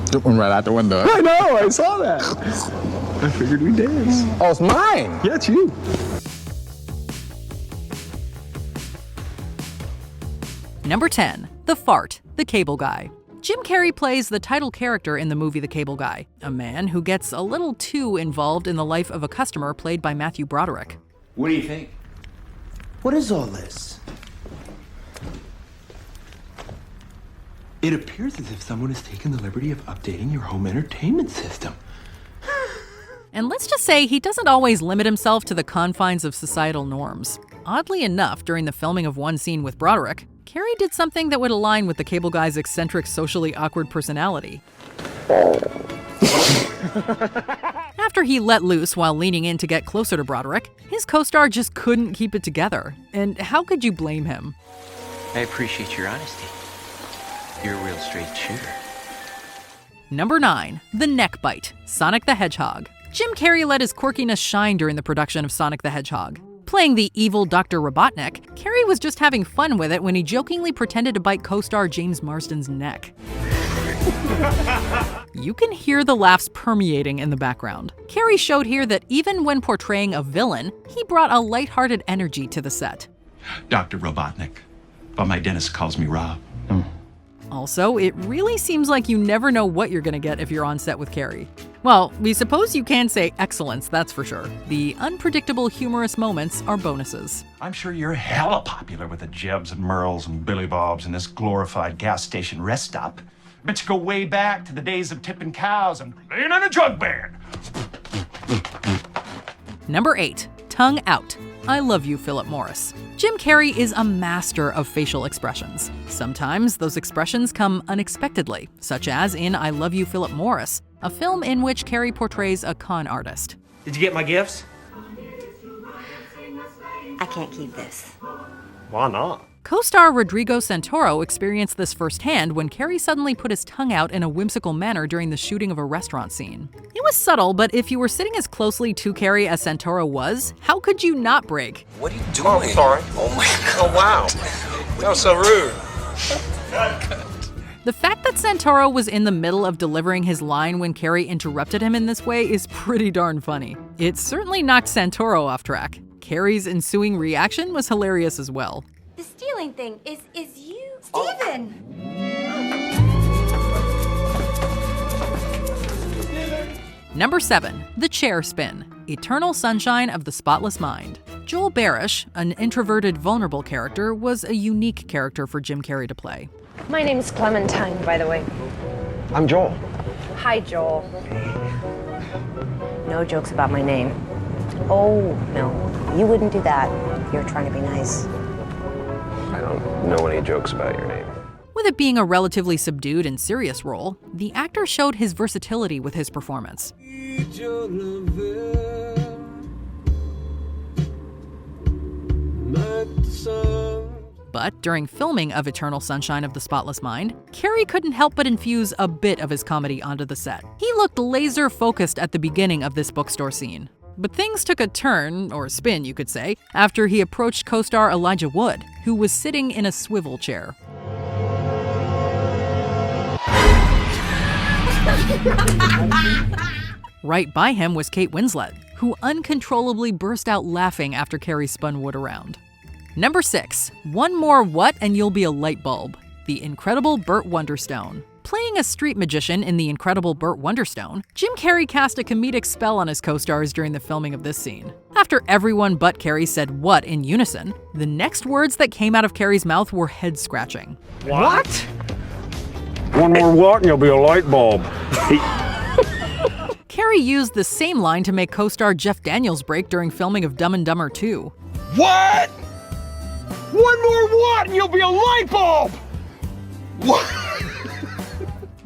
Took one right out the window. I know, I saw that. I figured we'd dance. Oh, it's mine. Yeah, it's you. Number 10. The Fart, the Cable Guy. Jim Carrey plays the title character in the movie The Cable Guy, a man who gets a little too involved in the life of a customer played by Matthew Broderick. What do you think? What is all this? It appears as if someone has taken the liberty of updating your home entertainment system. And let's just say he doesn't always limit himself to the confines of societal norms. Oddly enough, during the filming of one scene with Broderick, Carrey did something that would align with the Cable Guy's eccentric, socially awkward personality. After he let loose while leaning in to get closer to Broderick, his co-star just couldn't keep it together. And how could you blame him? I appreciate your honesty. You're a real straight shooter. Number 9. The Neck Bite, Sonic the Hedgehog. Jim Carrey let his quirkiness shine during the production of Sonic the Hedgehog. Playing the evil Dr. Robotnik, Carrey was just having fun with it when he jokingly pretended to bite co-star James Marsden's neck. You can hear the laughs permeating in the background. Carrey showed here that even when portraying a villain, he brought a lighthearted energy to the set. Dr. Robotnik, but my dentist calls me Rob. Also, it really seems like you never know what you're gonna get if you're on set with Carrey. Well, we suppose you can say excellence, that's for sure. The unpredictable humorous moments are bonuses. I'm sure you're hella popular with the Jebs and Merles and Billy Bobs and this glorified gas station rest stop. Bet you go way back to the days of tipping cows and playing in a drug band. Number 8. Tongue Out. I Love You, Philip Morris. Jim Carrey is a master of facial expressions. Sometimes those expressions come unexpectedly, such as in I Love You, Philip Morris, a film in which Carrey portrays a con artist. Did you get my gifts? I can't keep this. Why not? Co-star Rodrigo Santoro experienced this firsthand when Carrey suddenly put his tongue out in a whimsical manner during the shooting of a restaurant scene. It was subtle, but if you were sitting as closely to Carrey as Santoro was, how could you not break? What are you doing? Oh, sorry. Oh my God. Oh, wow. That was so rude. The fact that Santoro was in the middle of delivering his line when Carrey interrupted him in this way is pretty darn funny. It certainly knocked Santoro off track. Carrey's ensuing reaction was hilarious as well. The stealing thing is you, Steven. Number 7. The Chair Spin, Eternal Sunshine of the Spotless Mind. Joel Barish, an introverted, vulnerable character, was a unique character for Jim Carrey to play. My name's Clementine, by the way. I'm Joel. Hi, Joel. No jokes about my name. Oh, no, you wouldn't do that. You're trying to be nice. I don't know any jokes about your name. With it being a relatively subdued and serious role, the actor showed his versatility with his performance. But during filming of Eternal Sunshine of the Spotless Mind, Carrey couldn't help but infuse a bit of his comedy onto the set. He looked laser-focused at the beginning of this bookstore scene. But things took a turn, or spin you could say, after he approached co-star Elijah Wood, who was sitting in a swivel chair. Right by him was Kate Winslet, who uncontrollably burst out laughing after Carrey spun Wood around. Number 6. One more what and you'll be a light bulb. The incredible Bert Wonderstone. Playing a street magician in The Incredible Bert Wonderstone, Jim Carrey cast a comedic spell on his co-stars during the filming of this scene. After everyone but Carrey said what in unison, the next words that came out of Carrey's mouth were head-scratching. What? One more what and you'll be a light bulb. Carrey used the same line to make co-star Jeff Daniels break during filming of Dumb and Dumber 2. What? One more what and you'll be a light bulb! What?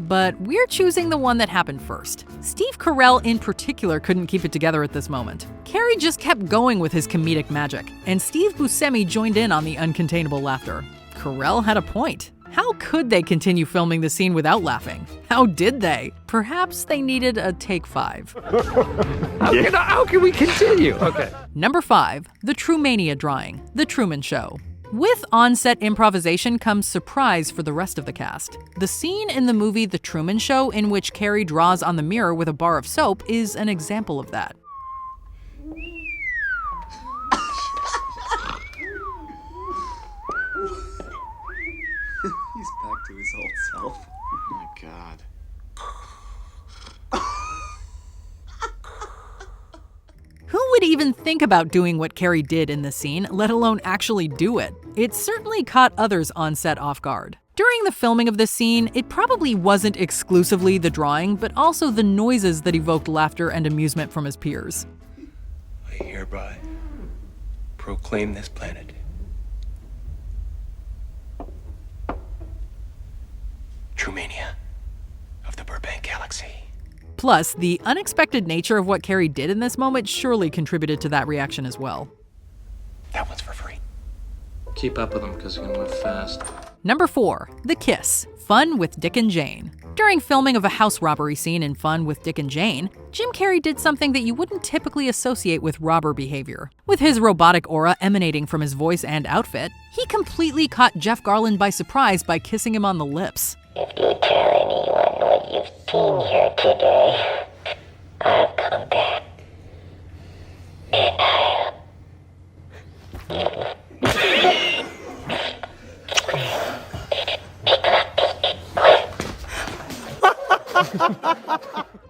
But we're choosing the one that happened first. Steve Carell in particular couldn't keep it together at this moment. Carrey just kept going with his comedic magic, and Steve Buscemi joined in on the uncontainable laughter. Carell had a point. How could they continue filming the scene without laughing? How did they? Perhaps they needed a take 5. How can we continue? Okay. Number 5. The Trumania drawing, The Truman Show. With on-set improvisation comes surprise for the rest of the cast. The scene in the movie The Truman Show in which Carrey draws on the mirror with a bar of soap is an example of that. He's back to his old self. Oh my God. Who would even think about doing what Carrey did in this scene, let alone actually do it? It certainly caught others on set off guard. During the filming of this scene, it probably wasn't exclusively the drawing, but also the noises that evoked laughter and amusement from his peers. I hereby proclaim this planet Trumania of the Burbank Galaxy. Plus, the unexpected nature of what Carrey did in this moment surely contributed to that reaction as well. That one's for free. Keep up with him because he can move fast. Number 4, The Kiss, Fun with Dick and Jane. During filming of a house robbery scene in Fun with Dick and Jane, Jim Carrey did something that you wouldn't typically associate with robber behavior. With his robotic aura emanating from his voice and outfit, he completely caught Jeff Garlin by surprise by kissing him on the lips. If you tell anyone what you've seen here today, I'll come back. And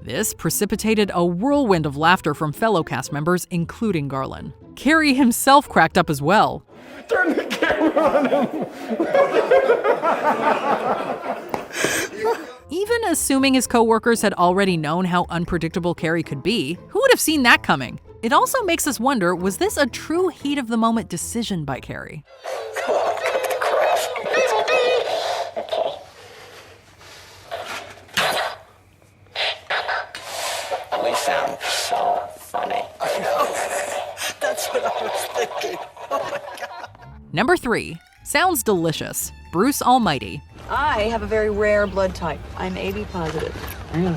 This precipitated a whirlwind of laughter from fellow cast members, including Garlin. Carrey himself cracked up as well. Turn the camera on him. Even assuming his co-workers had already known how unpredictable Carrey could be, who would have seen that coming? It also makes us wonder, was this a true heat-of-the-moment decision by Carrey? come on, cut the crap. Okay. We sound so funny. I know. That's what I was thinking. Oh my God. Number 3, sounds delicious. Bruce Almighty. I have a very rare blood type. I'm AB positive. Really?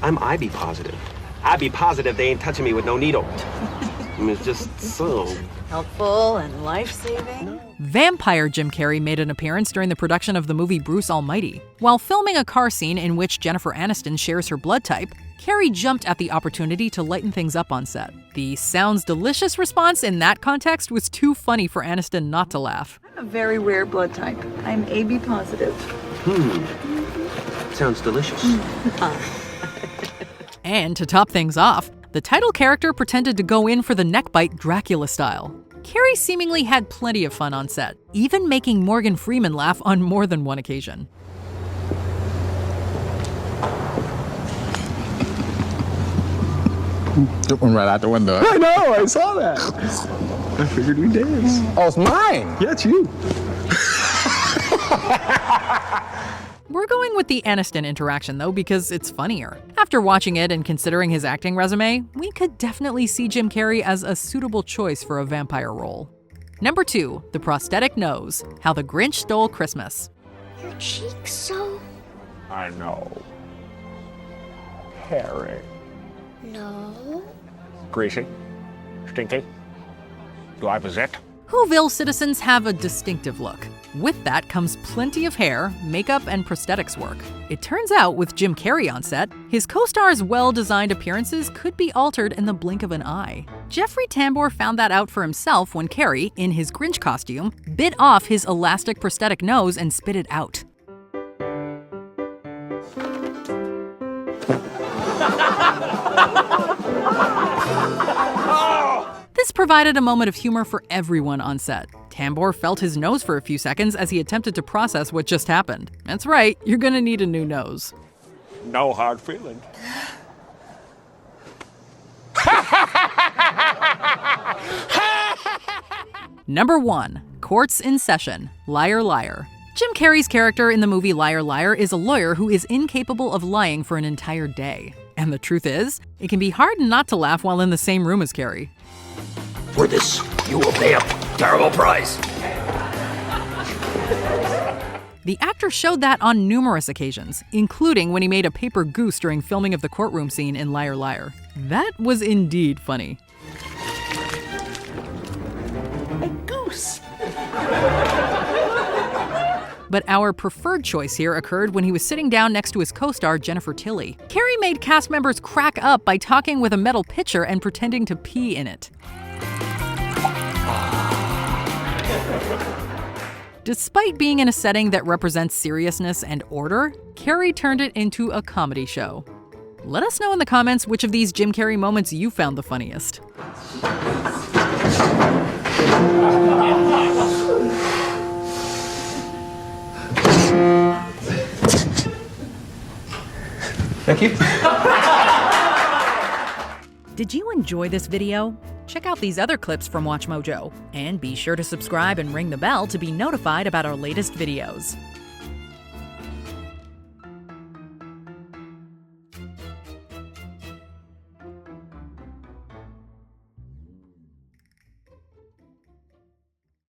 I'm IB positive. IB positive, they ain't touching me with no needle. I mean, it's just so helpful and life-saving. Vampire Jim Carrey made an appearance during the production of the movie Bruce Almighty. While filming a car scene in which Jennifer Aniston shares her blood type, Carrey jumped at the opportunity to lighten things up on set. The sounds delicious response in that context was too funny for Aniston not to laugh. I'm a very rare blood type. I'm AB positive. sounds delicious. And to top things off, the title character pretended to go in for the neckbite Dracula style. Carrey seemingly had plenty of fun on set, even making Morgan Freeman laugh on more than one occasion. Took one right out the window. I know, I saw that. I figured we'd dance. Oh, it's mine. Yeah, it's you. We're going with the Aniston interaction though because it's funnier. After watching it and considering his acting resume, we could definitely see Jim Carrey as a suitable choice for a vampire role. Number 2, the prosthetic nose, How the Grinch Stole Christmas. Your cheeks so... I know. Hairy. No. Greasy. Stinky. Do I possess? Whoville citizens have a distinctive look. With that comes plenty of hair, makeup, and prosthetics work. It turns out, with Jim Carrey on set, his co-star's well-designed appearances could be altered in the blink of an eye. Jeffrey Tambor found that out for himself when Carrey, in his Grinch costume, bit off his elastic prosthetic nose and spit it out. This provided a moment of humor for everyone on set. Tambor felt his nose for a few seconds as he attempted to process what just happened. That's right, you're gonna need a new nose. No hard feelings. Number 1, Courts in Session, Liar Liar. Jim Carrey's character in the movie Liar Liar is a lawyer who is incapable of lying for an entire day. And the truth is, it can be hard not to laugh while in the same room as Carrey. For this, you will pay a terrible price. The actor showed that on numerous occasions, including when he made a paper goose during filming of the courtroom scene in Liar Liar. That was indeed funny. A goose. But our preferred choice here occurred when he was sitting down next to his co-star Jennifer Tilly. Carrey made cast members crack up by talking with a metal pitcher and pretending to pee in it. Despite being in a setting that represents seriousness and order, Carrey turned it into a comedy show. Let us know in the comments which of these Jim Carrey moments you found the funniest. Thank you. Did you enjoy this video? Check out these other clips from WatchMojo, and be sure to subscribe and ring the bell to be notified about our latest videos.